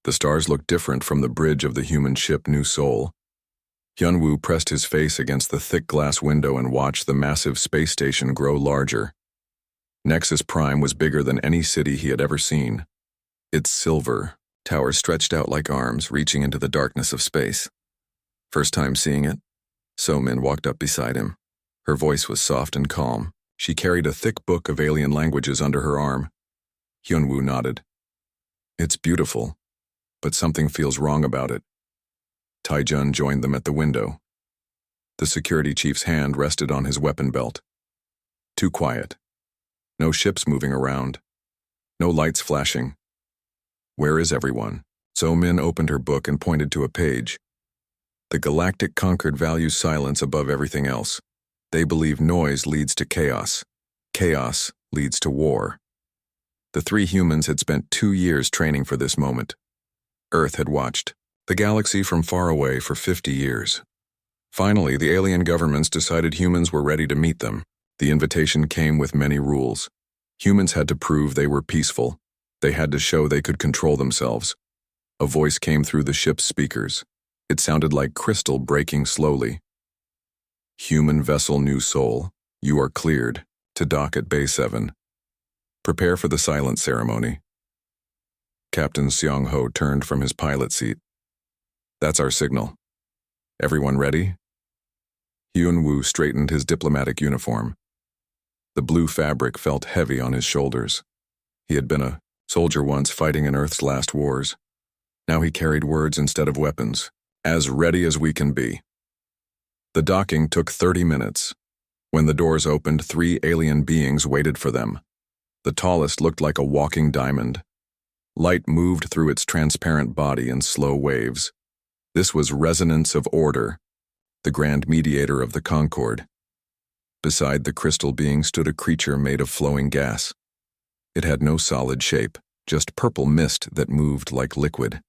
The stars looked different from the bridge of the human ship New Seoul. Hyunwoo pressed his face against the thick glass window and watched the massive space station grow larger. Nexus Prime was bigger than any city he had ever seen. Its silver towers stretched out like arms, reaching into the darkness of space. First time seeing it, So-min walked up beside him. Her voice was soft and calm. She carried a thick book of alien languages under her arm. Hyunwoo nodded. It's beautiful, but something feels wrong about it. Taejun joined them at the window. The security chief's hand rested on his weapon belt. Too quiet. No ships moving around. No lights flashing. Where is everyone? So-min opened her book and pointed to a page. The Galactic Concord values silence above everything else. They believe noise leads to chaos. Chaos leads to war. The three humans had spent 2 years training for this moment. Earth had watched the galaxy from far away for 50 years. Finally, the alien governments decided humans were ready to meet them. The invitation came with many rules. Humans had to prove they were peaceful. They had to show they could control themselves. A voice came through the ship's speakers. It sounded like crystal breaking slowly. Human vessel New Seoul, you are cleared to dock at Bay 7. Prepare for the silent ceremony. Captain Seong-ho turned from his pilot seat. That's our signal. Everyone ready? Hyunwoo straightened his diplomatic uniform. The blue fabric felt heavy on his shoulders. He had been a soldier once fighting in Earth's last wars. Now he carried words instead of weapons. As ready as we can be. The docking took 30 minutes. When the doors opened, 3 alien beings waited for them. The tallest looked like a walking diamond. Light moved through its transparent body in slow waves. This was Resonance of Order, the grand mediator of the Concord. Beside the crystal being stood a creature made of flowing gas. It had no solid shape, just purple mist that moved like liquid.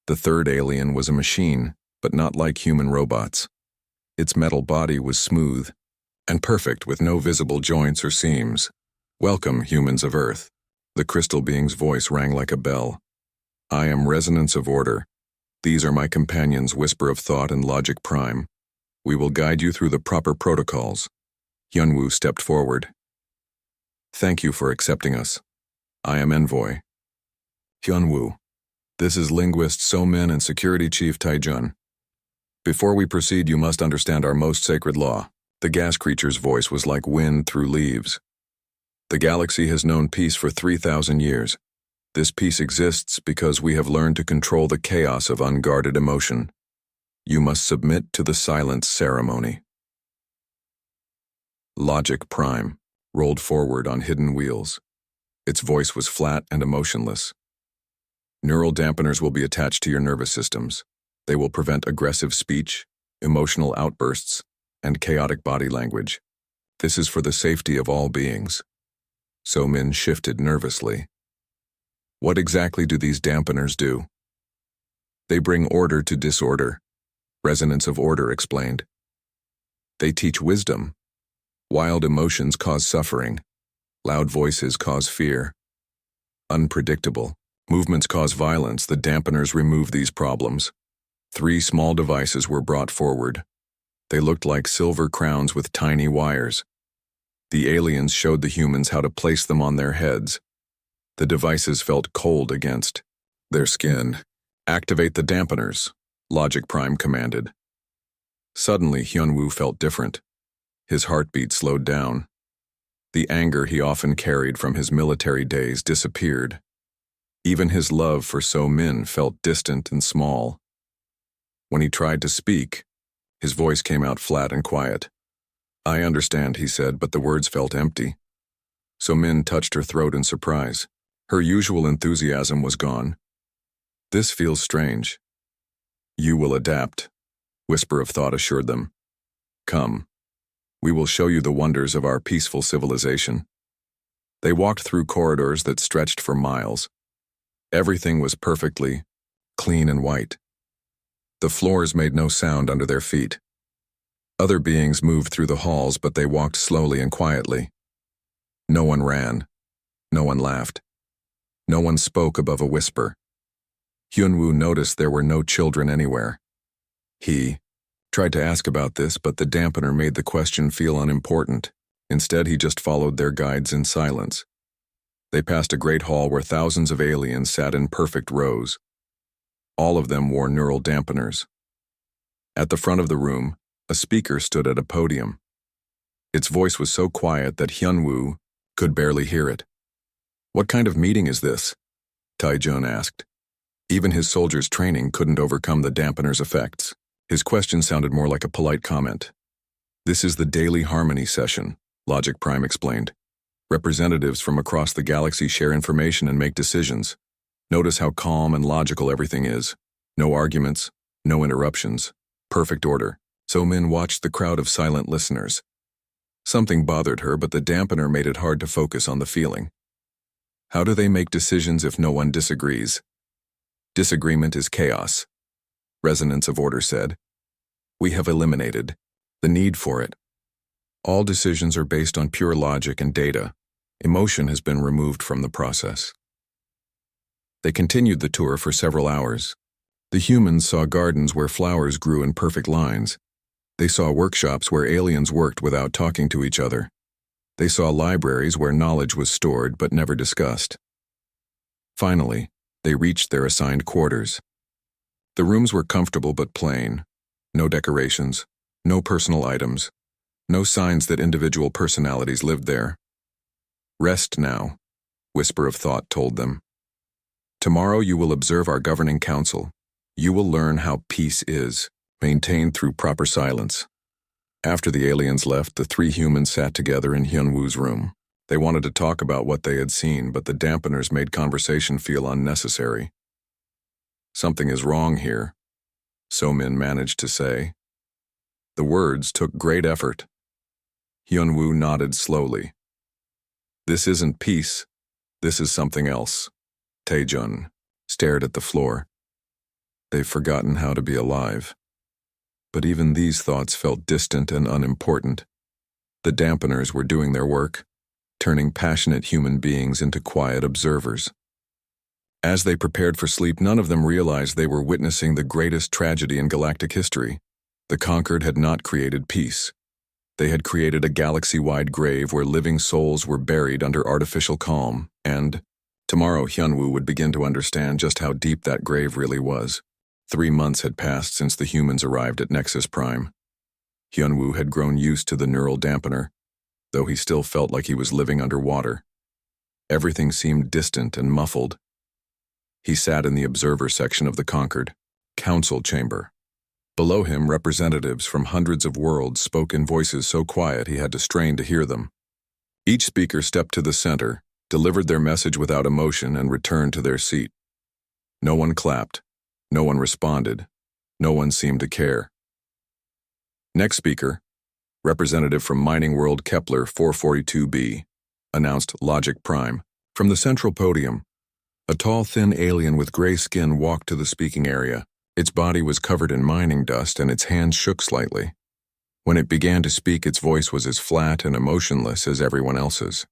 The third alien was a machine, but not like human robots. Its metal body was smooth and perfect with no visible joints or seams. Welcome, humans of Earth. The crystal being's voice rang like a bell. I am Resonance of Order. These are my companions, Whisper of Thought and Logic Prime. We will guide you through the proper protocols. Hyunwoo stepped forward. Thank you for accepting us. I am Envoy. Hyunwoo. This is linguist So-min and security chief Taejun. Before we proceed, you must understand our most sacred law. The gas creature's voice was like wind through leaves. The galaxy has known peace for 3,000 years. This peace exists because we have learned to control the chaos of unguarded emotion. You must submit to the silence ceremony. Logic Prime rolled forward on hidden wheels. Its voice was flat and emotionless. Neural dampeners will be attached to your nervous systems. They will prevent aggressive speech, emotional outbursts, and chaotic body language. This is for the safety of all beings. So-min shifted nervously. What exactly do these dampeners do? They bring order to disorder, Resonance of Order explained. They teach wisdom. Wild emotions cause suffering. Loud voices cause fear. Unpredictable movements cause violence. The dampeners remove these problems. 3 small devices were brought forward. They looked like silver crowns with tiny wires. The aliens showed the humans how to place them on their heads. The devices felt cold against their skin. Activate the dampeners, Logic Prime commanded. Suddenly, Hyunwoo felt different. His heartbeat slowed down. The anger he often carried from his military days disappeared. Even his love for So-min felt distant and small. When he tried to speak, his voice came out flat and quiet. I understand, he said, but the words felt empty. So-min touched her throat in surprise. Her usual enthusiasm was gone. This feels strange. You will adapt, Whisper of Thought assured them. Come. We will show you the wonders of our peaceful civilization. They walked through corridors that stretched for miles. Everything was perfectly clean and white. The floors made no sound under their feet. Other beings moved through the halls, but they walked slowly and quietly. No one ran. No one laughed. No one spoke above a whisper. Hyunwoo noticed there were no children anywhere. He tried to ask about this, but the dampener made the question feel unimportant. Instead, he just followed their guides in silence. They passed a great hall where thousands of aliens sat in perfect rows. All of them wore neural dampeners. At the front of the room, a speaker stood at a podium. Its voice was so quiet that Hyunwoo could barely hear it. "What kind of meeting is this?" Taejun asked. Even his soldiers' training couldn't overcome the dampener's effects. His question sounded more like a polite comment. "This is the daily harmony session," Logic Prime explained. "Representatives from across the galaxy share information and make decisions. Notice how calm and logical everything is. No arguments, no interruptions. Perfect order." So-min watched the crowd of silent listeners. Something bothered her, but the dampener made it hard to focus on the feeling. How do they make decisions if no one disagrees? Disagreement is chaos, Resonance of Order said. We have eliminated the need for it. All decisions are based on pure logic and data. Emotion has been removed from the process. They continued the tour for several hours. The humans saw gardens where flowers grew in perfect lines. They saw workshops where aliens worked without talking to each other. They saw libraries where knowledge was stored but never discussed. Finally, they reached their assigned quarters. The rooms were comfortable but plain. No decorations, no personal items, no signs that individual personalities lived there. "Rest now," Whisper of Thought told them. "Tomorrow you will observe our governing council. You will learn how peace is, maintained through proper silence." After the aliens left, the three humans sat together in Hyunwoo's room. They wanted to talk about what they had seen, but the dampeners made conversation feel unnecessary. "Something is wrong here," So-min managed to say. The words took great effort. Hyunwoo nodded slowly. "This isn't peace. This is something else." Taejun stared at the floor. They've forgotten how to be alive. But even these thoughts felt distant and unimportant. The dampeners were doing their work, turning passionate human beings into quiet observers. As they prepared for sleep, none of them realized they were witnessing the greatest tragedy in galactic history. The conquered had not created peace. They had created a galaxy-wide grave where living souls were buried under artificial calm, and tomorrow Hyunwoo would begin to understand just how deep that grave really was. 3 months had passed since the humans arrived at Nexus Prime. Hyunwoo had grown used to the neural dampener, though he still felt like he was living underwater. Everything seemed distant and muffled. He sat in the observer section of the conquered council chamber. Below him, representatives from hundreds of worlds spoke in voices so quiet he had to strain to hear them. Each speaker stepped to the center, delivered their message without emotion, and returned to their seat. No one clapped. No one responded. No one seemed to care. "Next speaker, representative from Mining World Kepler 442b, announced Logic Prime. From the central podium, a tall, thin alien with gray skin walked to the speaking area. Its body was covered in mining dust and its hands shook slightly. When it began to speak, its voice was as flat and emotionless as everyone else's.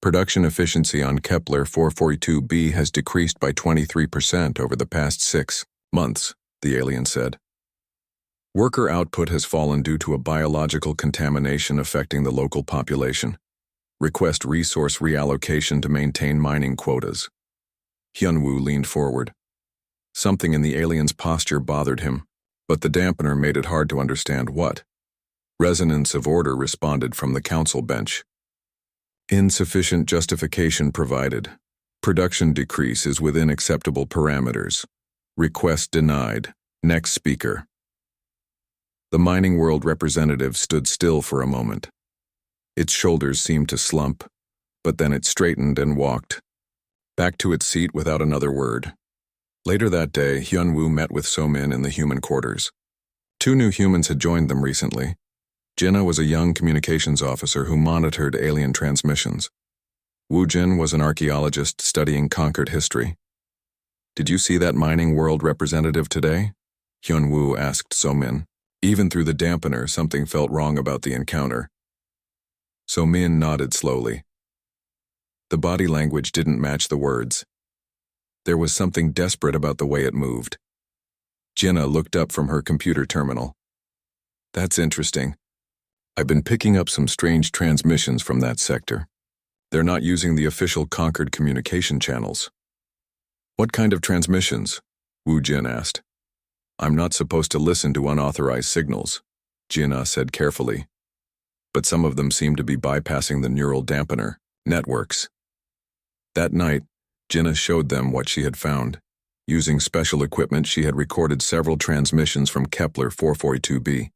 "Production efficiency on Kepler 442b has decreased by 23% over the past 6 months, the alien said. "Worker output has fallen due to a biological contamination affecting the local population. Request resource reallocation to maintain mining quotas." Hyunwoo leaned forward. Something in the alien's posture bothered him, but the dampener made it hard to understand what. Resonance of Order responded from the council bench. "Insufficient justification provided. Production decrease is within acceptable parameters. Request denied. Next speaker." The Mining World representative stood still for a moment. Its shoulders seemed to slump, but then it straightened and walked back to its seat without another word. Later that day, Hyunwoo met with So-min in the human quarters. 2 new humans had joined them recently. Jinna was a young communications officer who monitored alien transmissions. Woo-jin was an archaeologist studying conquered history. "Did you see that Mining World representative today?" Hyunwoo asked So-min. Even through the dampener, something felt wrong about the encounter. So-min nodded slowly. The body language didn't match the words. There was something desperate about the way it moved. Jinnah looked up from her computer terminal. That's interesting. I've been picking up some strange transmissions from that sector. They're not using the official Concord communication channels. What kind of transmissions? Wu Jin asked. I'm not supposed to listen to unauthorized signals, Jinnah said carefully. But some of them seem to be bypassing the neural dampener networks. That night, Jinnah showed them what she had found. Using special equipment, she had recorded several transmissions from Kepler 442b.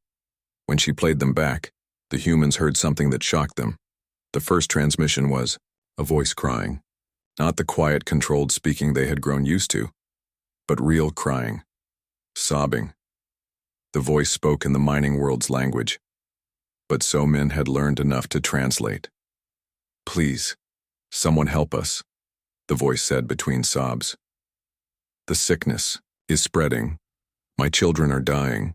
When she played them back, the humans heard something that shocked them. The first transmission was a voice crying. Not the quiet, controlled speaking they had grown used to, but real crying. Sobbing. The voice spoke in the mining world's language, but So-Min had learned enough to translate. Please, someone help us, the voice said between sobs. The sickness is spreading. My children are dying.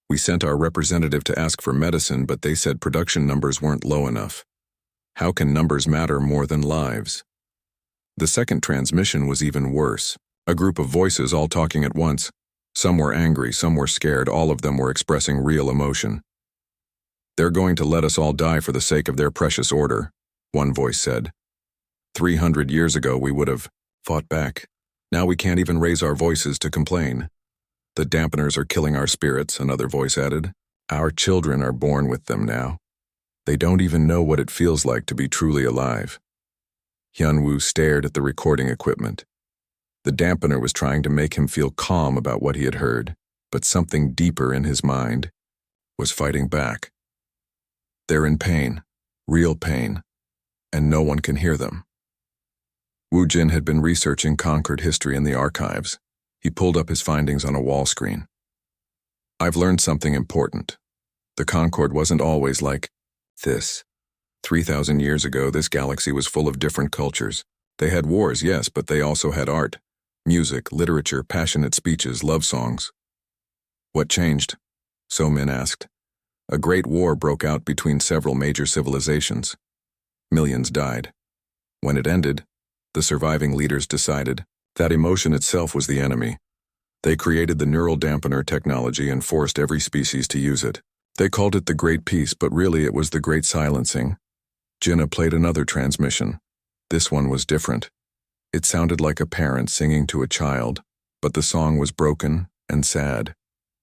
We sent our representative to ask for medicine, but they said production numbers weren't low enough. How can numbers matter more than lives? The second transmission was even worse. A group of voices all talking at once. Some were angry, some were scared, all of them were expressing real emotion. They're going to let us all die for the sake of their precious order, one voice said. 300 years ago we would have fought back. Now we can't even raise our voices to complain. The dampeners are killing our spirits, another voice added. Our children are born with them now. They don't even know what it feels like to be truly alive. Hyunwoo stared at the recording equipment. The dampener was trying to make him feel calm about what he had heard, but something deeper in his mind was fighting back. They're in pain, real pain, and no one can hear them. Wu Jin had been researching Concord history in the archives. He pulled up his findings on a wall screen. I've learned something important. The Concord wasn't always like this. 3,000 years ago, this galaxy was full of different cultures. They had wars, yes, but they also had art, music, literature, passionate speeches, love songs. What changed? So-Min asked. A great war broke out between several major civilizations. Millions died. When it ended, the surviving leaders decided that emotion itself was the enemy. They created the neural dampener technology and forced every species to use it. They called it the Great Peace, but really it was the Great Silencing. Jinnah played another transmission. This one was different. It sounded like a parent singing to a child, but the song was broken and sad.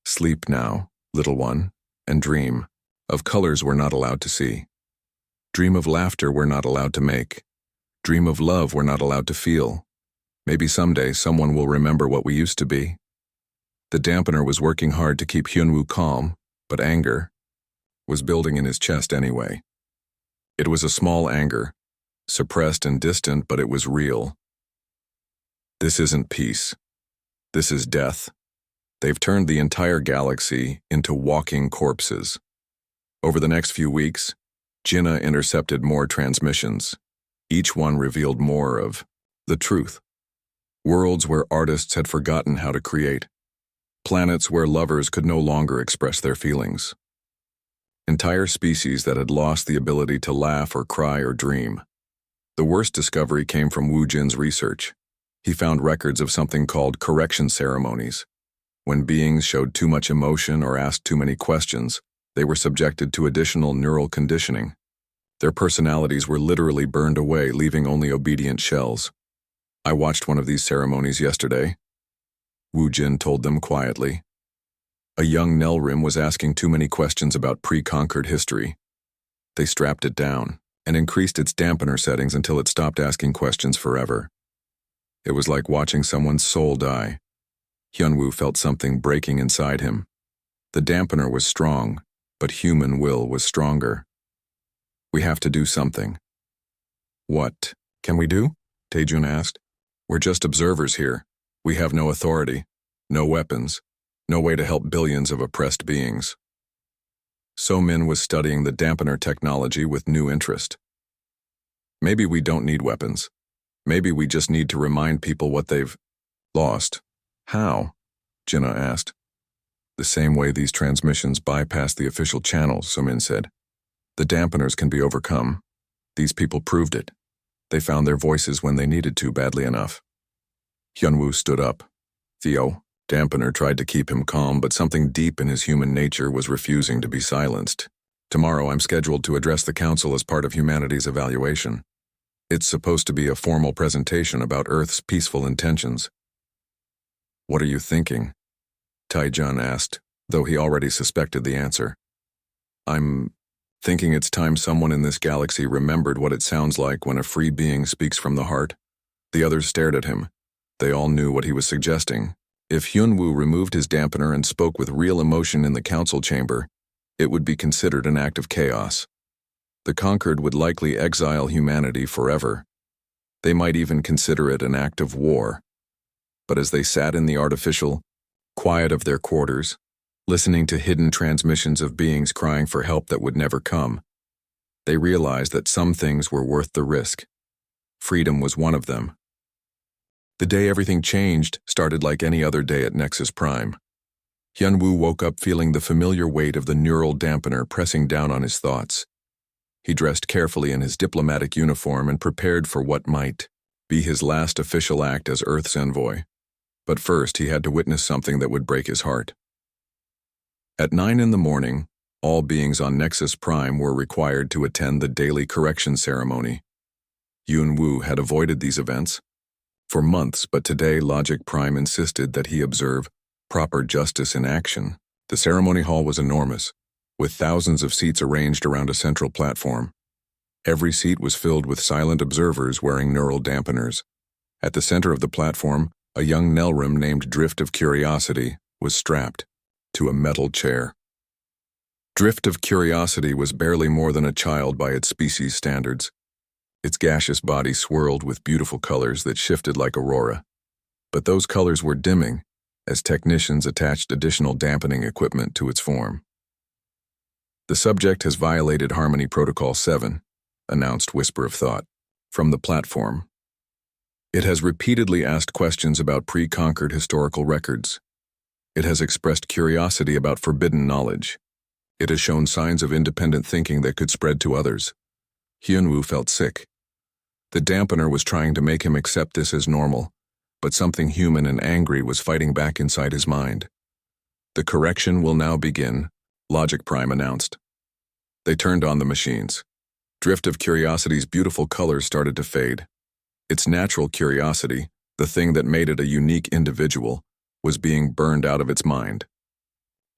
Sleep now, little one, and dream. Of colors we're not allowed to see. Dream of laughter we're not allowed to make. Dream of love we're not allowed to feel. Maybe someday someone will remember what we used to be. The dampener was working hard to keep Hyunwoo calm, but anger was building in his chest anyway. It was a small anger, suppressed and distant, but it was real. This isn't peace. This is death. They've turned the entire galaxy into walking corpses. Over the next few weeks, Jinnah intercepted more transmissions. Each one revealed more of the truth. Worlds where artists had forgotten how to create. Planets where lovers could no longer express their feelings. Entire species that had lost the ability to laugh or cry or dream. The worst discovery came from Wu Jin's research. He found records of something called correction ceremonies. When beings showed too much emotion or asked too many questions, they were subjected to additional neural conditioning. Their personalities were literally burned away, leaving only obedient shells. I watched one of these ceremonies yesterday, Wu Jin told them quietly. A young Nelrim was asking too many questions about pre-Concord history. They strapped it down and increased its dampener settings until it stopped asking questions forever. It was like watching someone's soul die. Hyunwoo felt something breaking inside him. The dampener was strong, but human will was stronger. We have to do something. What can we do? Taejun asked. We're just observers here. We have no authority, no weapons, no way to help billions of oppressed beings. So-Min was studying the dampener technology with new interest. Maybe we don't need weapons. Maybe we just need to remind people what they've lost. How? Jinnah asked. The same way these transmissions bypass the official channels, So-Min said. The dampeners can be overcome. These people proved it. They found their voices when they needed to badly enough. Hyunwoo stood up. Theo, dampener, tried to keep him calm, but something deep in his human nature was refusing to be silenced. Tomorrow I'm scheduled to address the council as part of humanity's evaluation. It's supposed to be a formal presentation about Earth's peaceful intentions. What are you thinking? Taijun asked, though he already suspected the answer. I'm thinking it's time someone in this galaxy remembered what it sounds like when a free being speaks from the heart. The others stared at him. They all knew what he was suggesting. If Hyunwoo removed his dampener and spoke with real emotion in the council chamber, it would be considered an act of chaos. The conquered would likely exile humanity forever. They might even consider it an act of war. But as they sat in the artificial quiet of their quarters, listening to hidden transmissions of beings crying for help that would never come, they realized that some things were worth the risk. Freedom was one of them. The day everything changed started like any other day at Nexus Prime. Hyunwoo woke up feeling the familiar weight of the neural dampener pressing down on his thoughts. He dressed carefully in his diplomatic uniform and prepared for what might be his last official act as Earth's envoy. But first he had to witness something that would break his heart. At 9 in the morning, all beings on Nexus Prime were required to attend the daily correction ceremony. Hyunwoo had avoided these events for months, but today Logic Prime insisted that he observe proper justice in action. The ceremony hall was enormous, with thousands of seats arranged around a central platform. Every seat was filled with silent observers wearing neural dampeners. At the center of the platform, a young Nelrim named Drift of Curiosity was strapped to a metal chair. Drift of Curiosity was barely more than a child by its species standards. Its gaseous body swirled with beautiful colors that shifted like aurora. But those colors were dimming as technicians attached additional dampening equipment to its form. The subject has violated Harmony Protocol 7, announced Whisper of Thought from the platform. It has repeatedly asked questions about pre-conquered historical records. It has expressed curiosity about forbidden knowledge. It has shown signs of independent thinking that could spread to others. Hyunwoo felt sick. The dampener was trying to make him accept this as normal, but something human and angry was fighting back inside his mind. The correction will now begin, Logic Prime announced. They turned on the machines. Drift of Curiosity's beautiful colors started to fade. Its natural curiosity, the thing that made it a unique individual, was being burned out of its mind.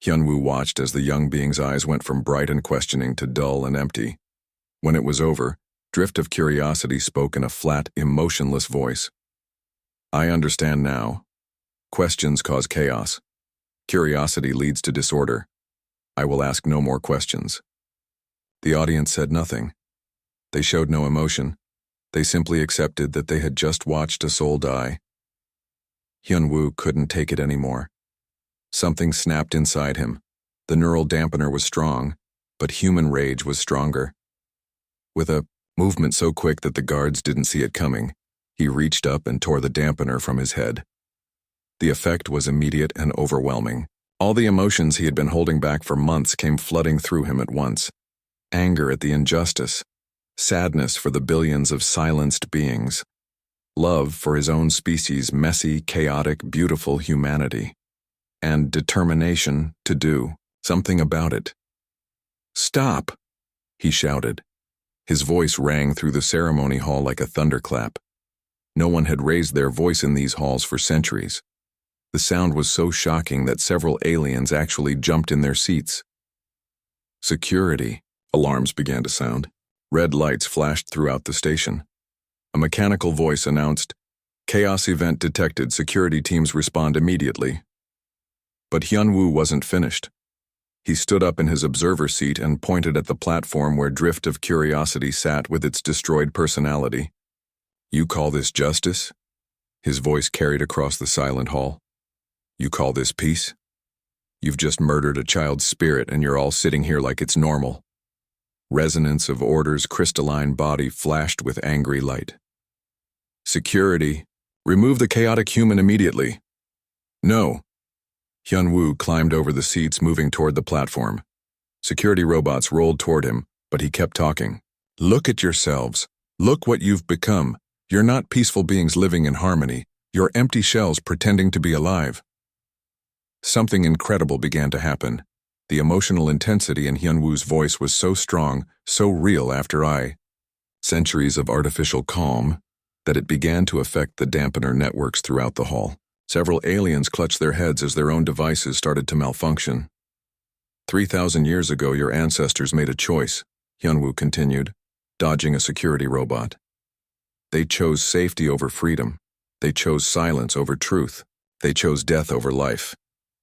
Hyunwoo watched as the young being's eyes went from bright and questioning to dull and empty. When it was over, Drift of Curiosity spoke in a flat, emotionless voice. I understand now. Questions cause chaos. Curiosity leads to disorder. I will ask no more questions. The audience said nothing. They showed no emotion. They simply accepted that they had just watched a soul die. Hyunwoo couldn't take it anymore. Something snapped inside him. The neural dampener was strong, but human rage was stronger. With a movement so quick that the guards didn't see it coming, he reached up and tore the dampener from his head. The effect was immediate and overwhelming. All the emotions he had been holding back for months came flooding through him at once. Anger at the injustice, sadness for the billions of silenced beings, love for his own species' messy, chaotic, beautiful humanity, and determination to do something about it. Stop, he shouted. His voice rang through the ceremony hall like a thunderclap. No one had raised their voice in these halls for centuries. The sound was so shocking that several aliens actually jumped in their seats. Security. Alarms began to sound. Red lights flashed throughout the station. A mechanical voice announced, "Chaos event detected. Security teams respond immediately." But Hyunwoo wasn't finished. He stood up in his observer seat and pointed at the platform where Drift of Curiosity sat with its destroyed personality. You call this justice? His voice carried across the silent hall. You call this peace? You've just murdered a child's spirit and you're all sitting here like it's normal. Resonance of Order's crystalline body flashed with angry light. Security, remove the chaotic human immediately. No. Hyunwoo climbed over the seats, moving toward the platform. Security robots rolled toward him, but he kept talking. Look at yourselves. Look what you've become. You're not peaceful beings living in harmony. You're empty shells pretending to be alive. Something incredible began to happen. The emotional intensity in Hyunwoo's voice was so strong, so real after centuries of artificial calm, that it began to affect the dampener networks throughout the hall. Several aliens clutched their heads as their own devices started to malfunction. 3,000 years ago, your ancestors made a choice, Hyunwoo continued, dodging a security robot. They chose safety over freedom. They chose silence over truth. They chose death over life.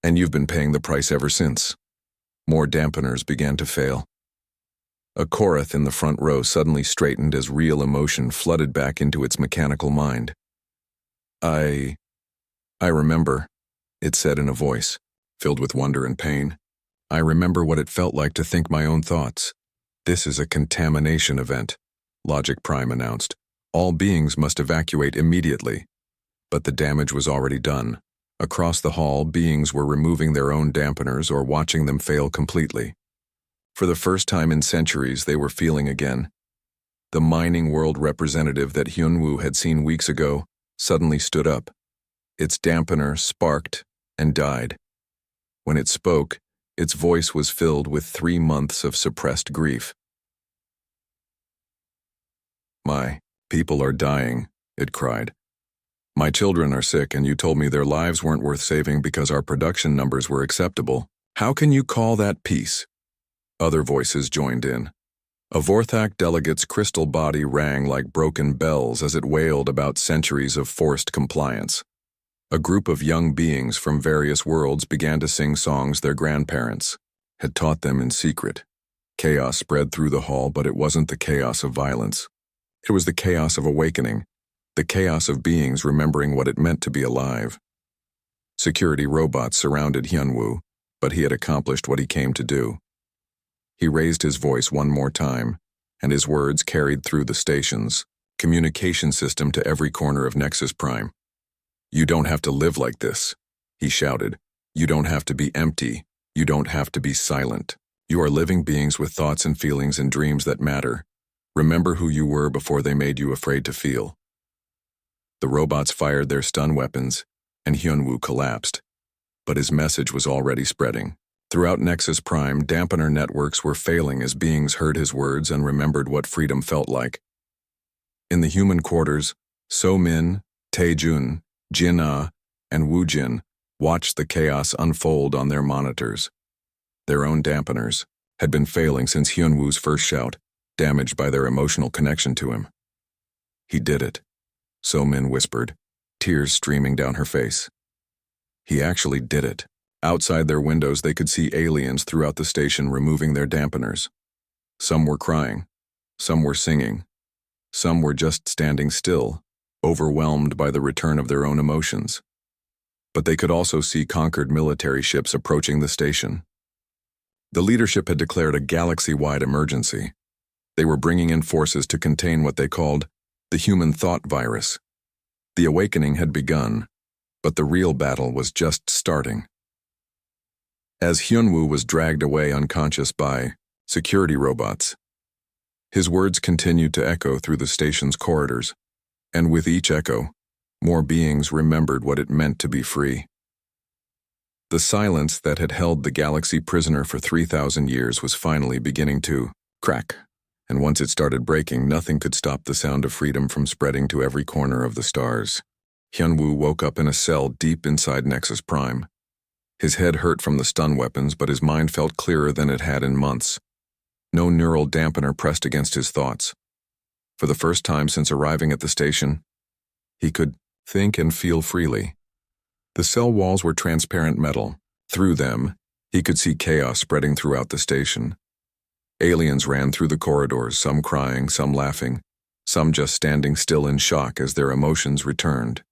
And you've been paying the price ever since. More dampeners began to fail. A Korath in the front row suddenly straightened as real emotion flooded back into its mechanical mind. I remember, it said in a voice, filled with wonder and pain. I remember what it felt like to think my own thoughts. This is a contamination event, Logic Prime announced. All beings must evacuate immediately. But the damage was already done. Across the hall, beings were removing their own dampeners or watching them fail completely. For the first time in centuries, they were feeling again. The mining world representative that Hyunwoo had seen weeks ago suddenly stood up. Its dampener sparked and died. When it spoke, its voice was filled with 3 months of suppressed grief. My people are dying, it cried. My children are sick, and you told me their lives weren't worth saving because our production numbers were acceptable. How can you call that peace? Other voices joined in. A Vorthak delegate's crystal body rang like broken bells as it wailed about centuries of forced compliance. A group of young beings from various worlds began to sing songs their grandparents had taught them in secret. Chaos spread through the hall, but it wasn't the chaos of violence. It was the chaos of awakening, the chaos of beings remembering what it meant to be alive. Security robots surrounded Hyunwoo, but he had accomplished what he came to do. He raised his voice one more time, and his words carried through the station's communication system to every corner of Nexus Prime. You don't have to live like this, he shouted. You don't have to be empty. You don't have to be silent. You are living beings with thoughts and feelings and dreams that matter. Remember who you were before they made you afraid to feel. The robots fired their stun weapons, and Hyunwoo collapsed. But his message was already spreading. Throughout Nexus Prime, dampener networks were failing as beings heard his words and remembered what freedom felt like. In the human quarters, So-min, Tae-jun, Jin-ah, and Woo-jin watched the chaos unfold on their monitors. Their own dampeners had been failing since Hyunwoo's first shout, damaged by their emotional connection to him. He did it, So-min whispered, tears streaming down her face. He actually did it. Outside their windows, they could see aliens throughout the station removing their dampeners. Some were crying, some were singing, some were just standing still, overwhelmed by the return of their own emotions. But they could also see conquered military ships approaching the station. The leadership had declared a galaxy-wide emergency. They were bringing in forces to contain what they called the human thought virus. The awakening had begun, but the real battle was just starting. As Hyunwoo was dragged away unconscious by security robots, his words continued to echo through the station's corridors, and with each echo, more beings remembered what it meant to be free. The silence that had held the galaxy prisoner for 3,000 years was finally beginning to crack, and once it started breaking, nothing could stop the sound of freedom from spreading to every corner of the stars. Hyunwoo woke up in a cell deep inside Nexus Prime. His head hurt from the stun weapons, but his mind felt clearer than it had in months. No neural dampener pressed against his thoughts. For the first time since arriving at the station, he could think and feel freely. The cell walls were transparent metal. Through them, he could see chaos spreading throughout the station. Aliens ran through the corridors, some crying, some laughing, some just standing still in shock as their emotions returned.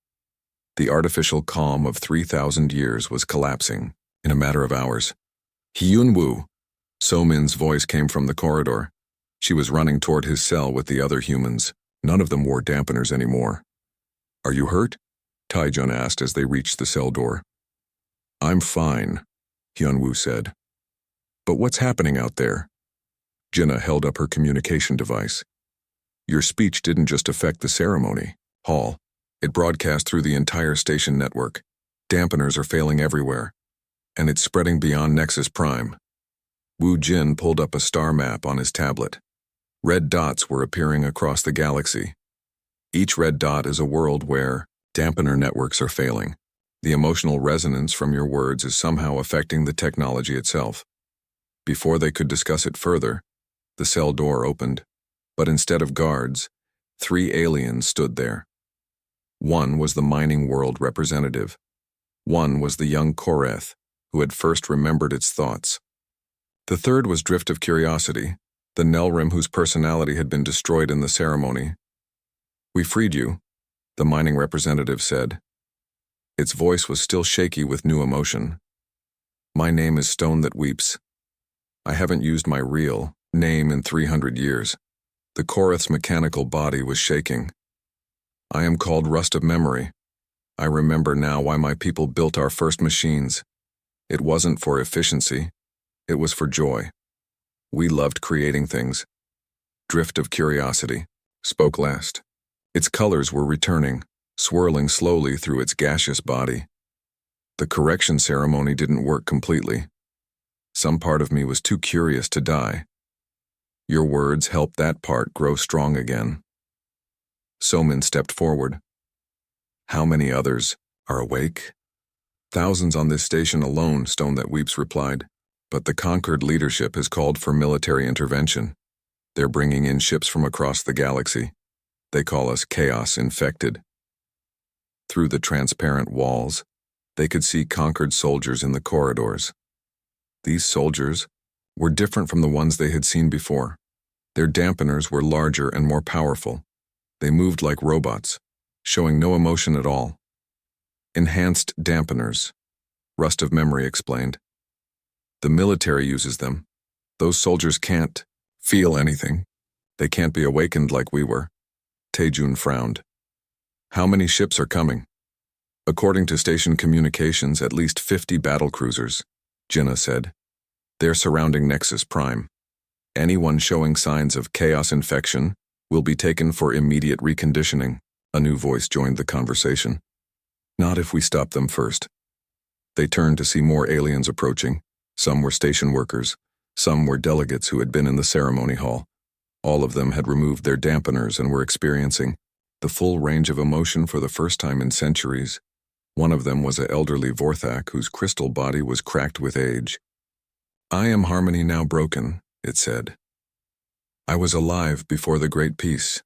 The artificial calm of 3,000 years was collapsing in a matter of hours. Hyunwoo! So-min's voice came from the corridor. She was running toward his cell with the other humans. None of them wore dampeners anymore. Are you hurt? Tae-jun asked as they reached the cell door. I'm fine, Hyunwoo said. But what's happening out there? Jinna held up her communication device. Your speech didn't just affect the ceremony, Hall. It broadcast through the entire station network. Dampeners are failing everywhere, and it's spreading beyond Nexus Prime. Wu Jin pulled up a star map on his tablet. Red dots were appearing across the galaxy. Each red dot is a world where dampener networks are failing. The emotional resonance from your words is somehow affecting the technology itself. Before they could discuss it further, the cell door opened, but instead of guards, 3 aliens stood there. One was the mining world representative. One was the young Koreth, who had first remembered its thoughts. The third was Drift of Curiosity, the Nelrim whose personality had been destroyed in the ceremony. "We freed you," the mining representative said. Its voice was still shaky with new emotion. "My name is Stone That Weeps. I haven't used my real name in 300 years. The Koreth's mechanical body was shaking. "I am called Rust of Memory. I remember now why my people built our first machines. It wasn't for efficiency. It was for joy. We loved creating things." Drift of Curiosity spoke last. Its colors were returning, swirling slowly through its gaseous body. "The correction ceremony didn't work completely. Some part of me was too curious to die. Your words helped that part grow strong again." Somin stepped forward. "How many others are awake?" "Thousands on this station alone," Stone That Weeps replied. "But the conquered leadership has called for military intervention. They're bringing in ships from across the galaxy. They call us Chaos Infected." Through the transparent walls, they could see conquered soldiers in the corridors. These soldiers were different from the ones they had seen before. Their dampeners were larger and more powerful. They moved like robots, showing no emotion at all. "Enhanced dampeners," Rust of Memory explained. "The military uses them. Those soldiers can't feel anything. They can't be awakened like we were." Taejun frowned. "How many ships are coming?" "According to station communications, at least 50 battlecruisers," Jinnah said. "They're surrounding Nexus Prime. Anyone showing signs of chaos infection will be taken for immediate reconditioning." A new voice joined the conversation. "Not if we stop them first." They turned to see more aliens approaching. Some were station workers. Some were delegates who had been in the ceremony hall. All of them had removed their dampeners and were experiencing the full range of emotion for the first time in centuries. One of them was an elderly Vorthak whose crystal body was cracked with age. "I am harmony now broken," it said. "I was alive before the Great Peace.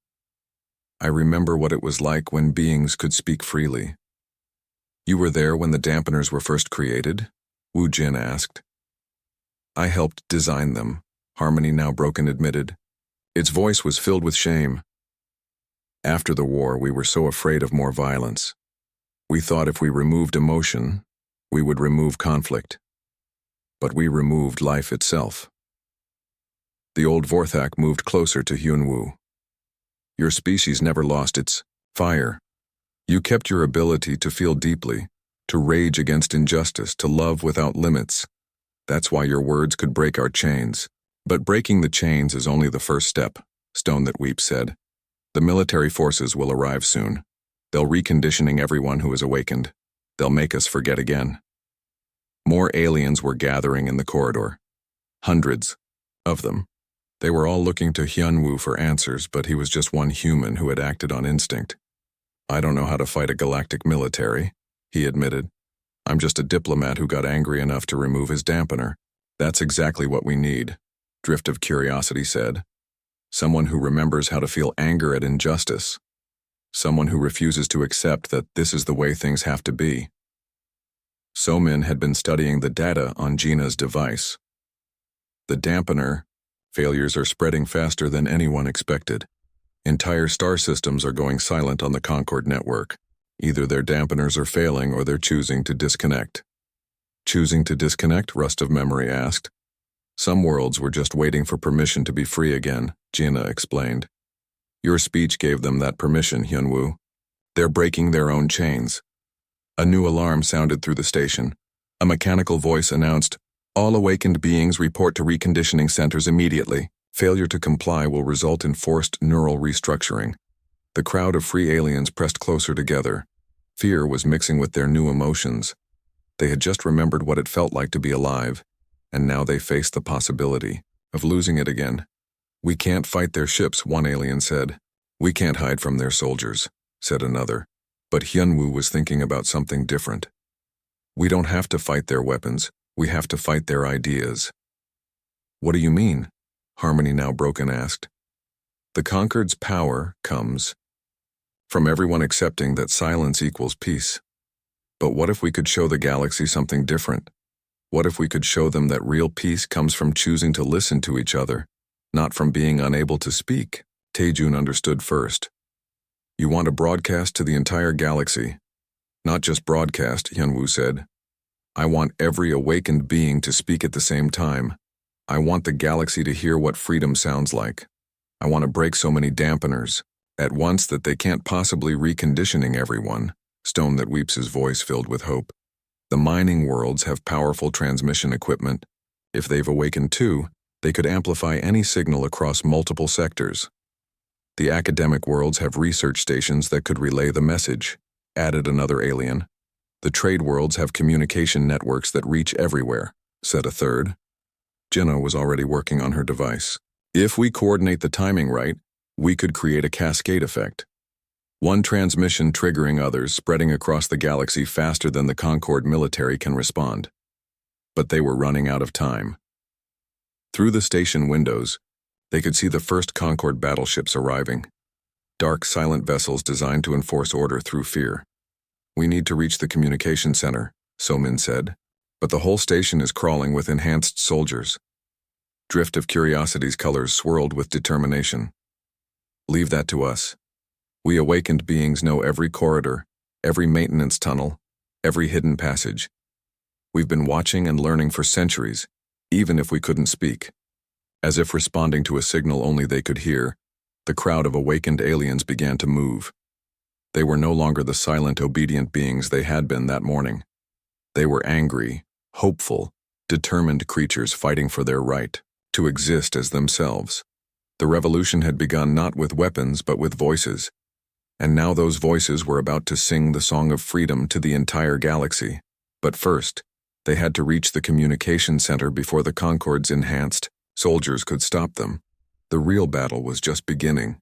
I remember what it was like when beings could speak freely." "You were there when the dampeners were first created?" Wu Jin asked. "I helped design them," Harmony Now Broken admitted. Its voice was filled with shame. "After the war, we were so afraid of more violence. We thought if we removed emotion, we would remove conflict. But we removed life itself." The old Vorthak moved closer to Hyunwoo. "Your species never lost its fire. You kept your ability to feel deeply, to rage against injustice, to love without limits. That's why your words could break our chains. But breaking the chains is only the first step," Stone That Weeps said. "The military forces will arrive soon. They'll reconditioning everyone who is awakened. They'll make us forget again." More aliens were gathering in the corridor. Hundreds of them. They were all looking to Hyunwoo for answers, but he was just one human who had acted on instinct. "I don't know how to fight a galactic military," he admitted. "I'm just a diplomat who got angry enough to remove his dampener." "That's exactly what we need," Drift of Curiosity said. "Someone who remembers how to feel anger at injustice. Someone who refuses to accept that this is the way things have to be." Somin had been studying the data on Gina's device. "The dampener failures are spreading faster than anyone expected. Entire star systems are going silent on the Concord network. Either their dampeners are failing or they're choosing to disconnect." "Choosing to disconnect?" Rust of Memory asked. "Some worlds were just waiting for permission to be free again," Jinnah explained. "Your speech gave them that permission, Hyunwoo. They're breaking their own chains." A new alarm sounded through the station. A mechanical voice announced, "All awakened beings report to reconditioning centers immediately. Failure to comply will result in forced neural restructuring." The crowd of free aliens pressed closer together. Fear was mixing with their new emotions. They had just remembered what it felt like to be alive, and now they faced the possibility of losing it again. "We can't fight their ships," one alien said. "We can't hide from their soldiers," said another. But Hyunwoo was thinking about something different. "We don't have to fight their weapons, we have to fight their ideas." "What do you mean?" Harmony Now Broken asked. "The conquered's power comes from everyone accepting that silence equals peace. But what if we could show the galaxy something different? What if we could show them that real peace comes from choosing to listen to each other, not from being unable to speak?" Taejun understood first. "You want to broadcast to the entire galaxy." "Not just broadcast," Hyunwoo said. "I want every awakened being to speak at the same time. I want the galaxy to hear what freedom sounds like. I want to break so many dampeners at once that they can't possibly reconditioning everyone." Stone That Weeps' voice filled with hope. "The mining worlds have powerful transmission equipment. If they've awakened too, they could amplify any signal across multiple sectors. The academic worlds have research stations that could relay the message," added another alien. "The trade worlds have communication networks that reach everywhere," said a third. Jinna was already working on her device. "If we coordinate the timing right, we could create a cascade effect. One transmission triggering others, spreading across the galaxy faster than the Concord military can respond." But they were running out of time. Through the station windows, they could see the first Concord battleships arriving. Dark, silent vessels designed to enforce order through fear. "We need to reach the communication center," Somin said. "But the whole station is crawling with enhanced soldiers." Drift of Curiosity's colors swirled with determination. "Leave that to us. We awakened beings know every corridor, every maintenance tunnel, every hidden passage. We've been watching and learning for centuries, even if we couldn't speak." As if responding to a signal only they could hear, the crowd of awakened aliens began to move. They were no longer the silent, obedient beings they had been that morning. They were angry, hopeful, determined creatures fighting for their right to exist as themselves. The revolution had begun not with weapons but with voices, and now those voices were about to sing the song of freedom to the entire galaxy. But first, they had to reach the communication center before the Concord's enhanced soldiers could stop them. The real battle was just beginning.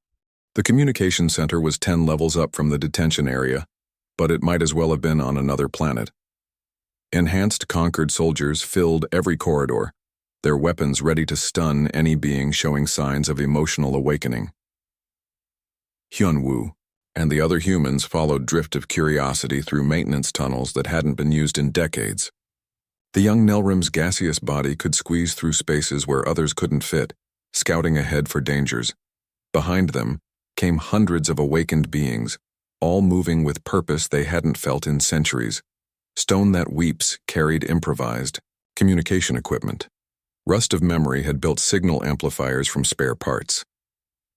The communication center was 10 levels up from the detention area, but it might as well have been on another planet. Enhanced Concord soldiers filled every corridor, their weapons ready to stun any being showing signs of emotional awakening. Hyunwoo and the other humans followed Drift of Curiosity through maintenance tunnels that hadn't been used in decades. The young Nelrim's gaseous body could squeeze through spaces where others couldn't fit, scouting ahead for dangers. Behind them came hundreds of awakened beings, all moving with purpose they hadn't felt in centuries. Stone That Weeps carried improvised communication equipment. Rust of Memory had built signal amplifiers from spare parts.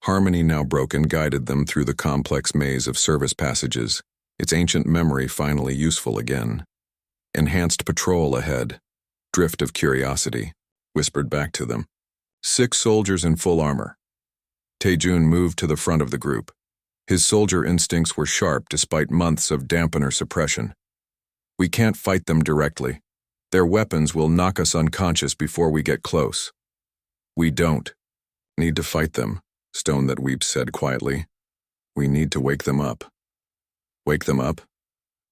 Harmony Now Broken guided them through the complex maze of service passages, its ancient memory finally useful again. Enhanced patrol ahead. Drift of Curiosity whispered back to them. 6 soldiers in full armor. Taejun moved to the front of the group. His soldier instincts were sharp despite months of dampener suppression. "We can't fight them directly. Their weapons will knock us unconscious before we get close." "We don't need to fight them," Stone That Weeps said quietly. "We need to wake them up." "Wake them up?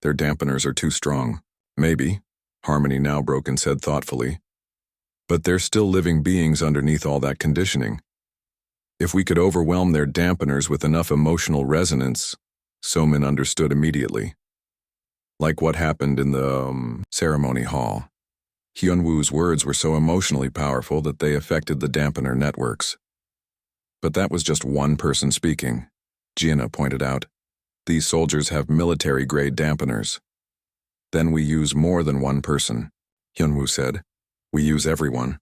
Their dampeners are too strong." "Maybe," Harmony Now Broken said thoughtfully. "But they're still living beings underneath all that conditioning. If we could overwhelm their dampeners with enough emotional resonance," Somin understood immediately. Like what happened in the ceremony hall. Hyunwoo's words were so emotionally powerful that they affected the dampener networks. "But that was just one person speaking," Jinna pointed out. "These soldiers have military-grade dampeners." "Then we use more than one person," Hyunwoo said. "We use everyone."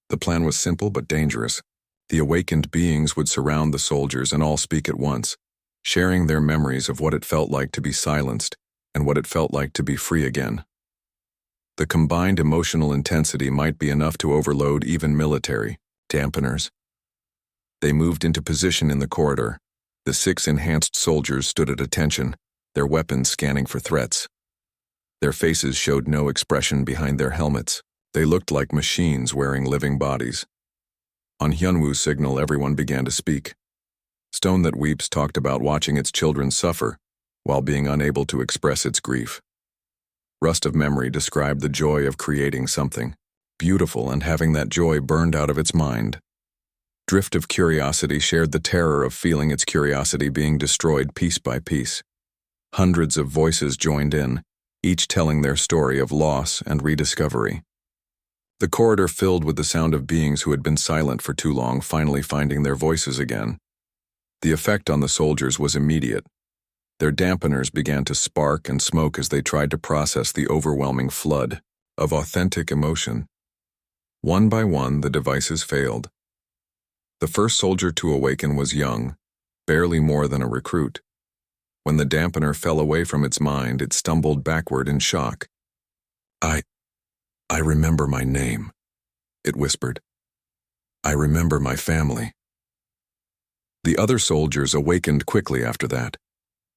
The plan was simple but dangerous. The awakened beings would surround the soldiers and all speak at once, sharing their memories of what it felt like to be silenced and what it felt like to be free again. The combined emotional intensity might be enough to overload even military dampeners. They moved into position in the corridor. The 6 enhanced soldiers stood at attention, their weapons scanning for threats. Their faces showed no expression behind their helmets. They looked like machines wearing living bodies. On Hyunwoo's signal, everyone began to speak. Stone That Weeps talked about watching its children suffer while being unable to express its grief. Rust of Memory described the joy of creating something beautiful and having that joy burned out of its mind. Drift of Curiosity shared the terror of feeling its curiosity being destroyed piece by piece. Hundreds of voices joined in, each telling their story of loss and rediscovery. The corridor filled with the sound of beings who had been silent for too long finally finding their voices again. The effect on the soldiers was immediate. Their dampeners began to spark and smoke as they tried to process the overwhelming flood of authentic emotion. One by one, the devices failed. The first soldier to awaken was young, barely more than a recruit. When the dampener fell away from its mind, it stumbled backward in shock. I remember my name, it whispered. I remember my family. The other soldiers awakened quickly after that.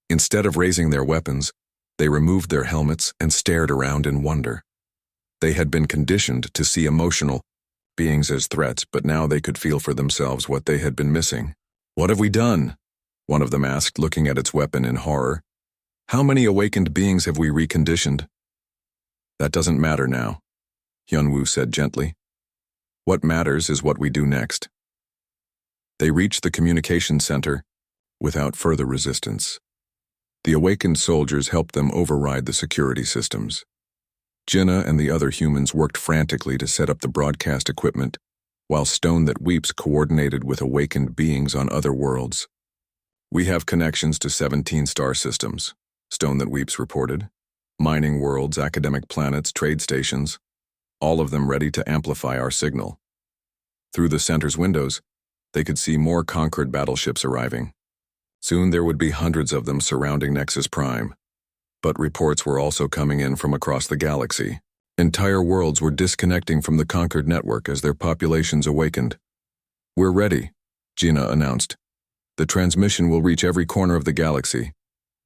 Instead of raising their weapons, they removed their helmets and stared around in wonder. They had been conditioned to see emotional beings as threats, but now they could feel for themselves what they had been missing. "What have we done?" one of them asked, looking at its weapon in horror. "How many awakened beings have we reconditioned?" "That doesn't matter now," Hyunwoo said gently. "What matters is what we do next." They reached the communication center without further resistance. The awakened soldiers helped them override the security systems. Jinnah and the other humans worked frantically to set up the broadcast equipment, while Stone That Weeps coordinated with awakened beings on other worlds. "We have connections to 17 star systems," Stone That Weeps reported. "Mining worlds, academic planets, trade stations, all of them ready to amplify our signal." Through the center's windows, they could see more conquered battleships arriving. Soon there would be hundreds of them surrounding Nexus Prime. But reports were also coming in from across the galaxy. Entire worlds were disconnecting from the conquered network as their populations awakened. "We're ready," Jinnah announced. "The transmission will reach every corner of the galaxy,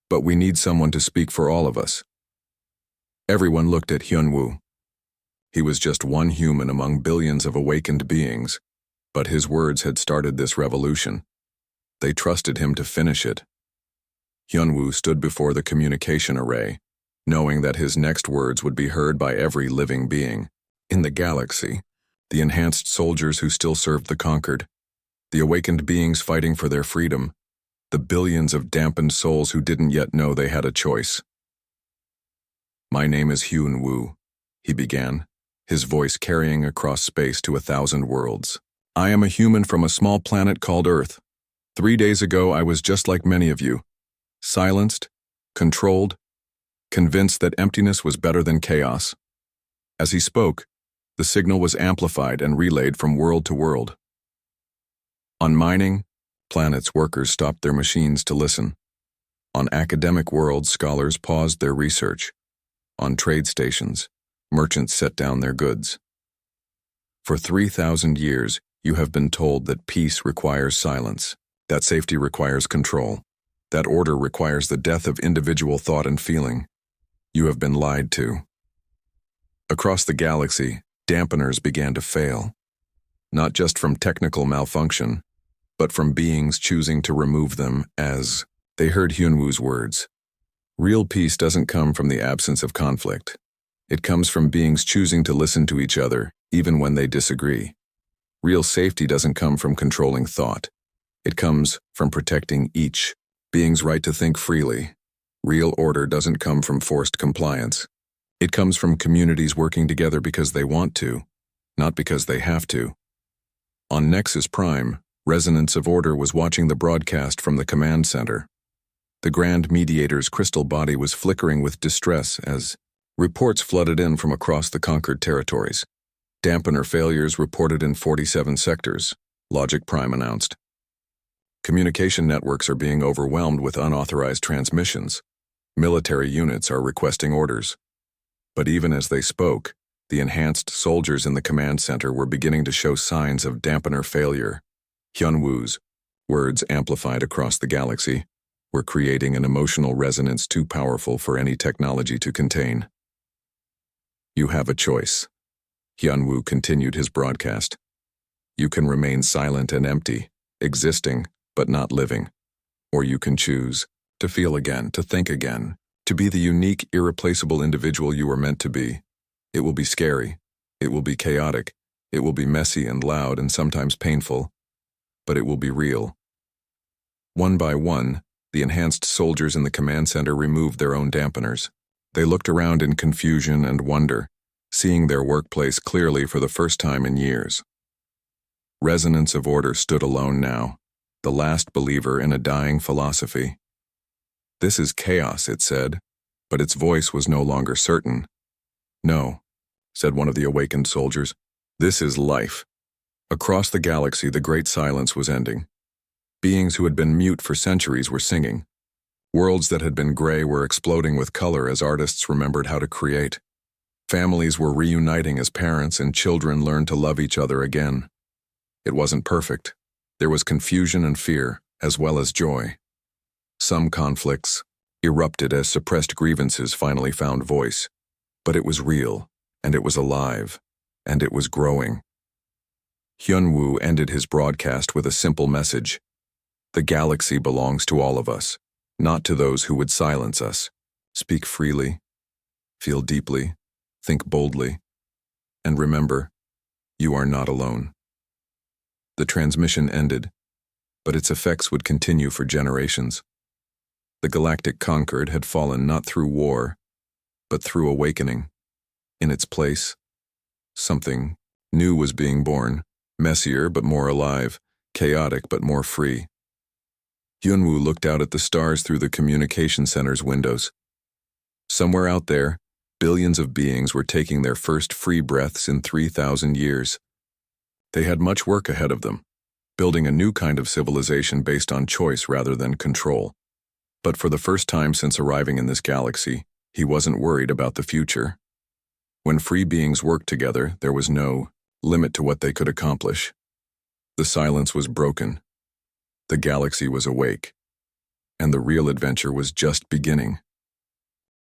but we need someone to speak for all of us." Everyone looked at Hyunwoo. He was just one human among billions of awakened beings, but his words had started this revolution. They trusted him to finish it. Hyunwoo stood before the communication array, knowing that his next words would be heard by every living being. In the galaxy, the enhanced soldiers who still served the conquered, the awakened beings fighting for their freedom, the billions of dampened souls who didn't yet know they had a choice. "My name is Hyunwoo," he began, his voice carrying across space to 1,000 worlds. "I am a human from a small planet called Earth. 3 days ago I was just like many of you, silenced, controlled, convinced that emptiness was better than chaos." As he spoke, the signal was amplified and relayed from world to world. On mining planets, workers stopped their machines to listen. On academic worlds, scholars paused their research. On trade stations, merchants set down their goods. For 3,000 years, you have been told that peace requires silence, that safety requires control, that order requires the death of individual thought and feeling. You have been lied to. Across the galaxy, dampeners began to fail, not just from technical malfunction, but from beings choosing to remove them as they heard Hyunwoo's words. Real peace doesn't come from the absence of conflict. It comes from beings choosing to listen to each other, even when they disagree. Real safety doesn't come from controlling thought. It comes from protecting each being's right to think freely. Real order doesn't come from forced compliance. It comes from communities working together because they want to, not because they have to. On Nexus Prime, Resonance of Order was watching the broadcast from the command center. The Grand Mediator's crystal body was flickering with distress as reports flooded in from across the conquered territories. Dampener failures reported in 47 sectors, Logic Prime announced. Communication networks are being overwhelmed with unauthorized transmissions. Military units are requesting orders. But even as they spoke, the enhanced soldiers in the command center were beginning to show signs of dampener failure. Hyunwoo's Words amplified across the galaxy were creating an emotional resonance too powerful for any technology to contain. You have a choice. Hyunwoo continued his broadcast. You can remain silent and empty, existing, but not living. Or you can choose to feel again, to think again, to be the unique, irreplaceable individual you were meant to be. It will be scary. It will be chaotic. It will be messy and loud and sometimes painful. But it will be real. One by one, the enhanced soldiers in the command center removed their own dampeners. They looked around in confusion and wonder, seeing their workplace clearly for the first time in years. Resonance of Order stood alone now, the last believer in a dying philosophy. This is chaos, it said, but its voice was no longer certain. No, said one of the awakened soldiers. This is life. Across the galaxy, the great silence was ending. Beings who had been mute for centuries were singing. Worlds that had been gray were exploding with color as artists remembered how to create. Families were reuniting as parents and children learned to love each other again. It wasn't perfect. There was confusion and fear, as well as joy. Some conflicts erupted as suppressed grievances finally found voice. But it was real, and it was alive, and it was growing. Hyunwoo ended his broadcast with a simple message. The galaxy belongs to all of us, not to those who would silence us. Speak freely, feel deeply, think boldly, and remember, you are not alone. The transmission ended, but its effects would continue for generations. The Galactic Concord had fallen not through war, but through awakening. In its place, something new was being born, messier but more alive, chaotic but more free. Hyunwoo looked out at the stars through the communication center's windows. Somewhere out there, billions of beings were taking their first free breaths in 3,000 years. They had much work ahead of them, building a new kind of civilization based on choice rather than control. But for the first time since arriving in this galaxy, he wasn't worried about the future. When free beings worked together, there was no limit to what they could accomplish. The silence was broken. The galaxy was awake, and the real adventure was just beginning.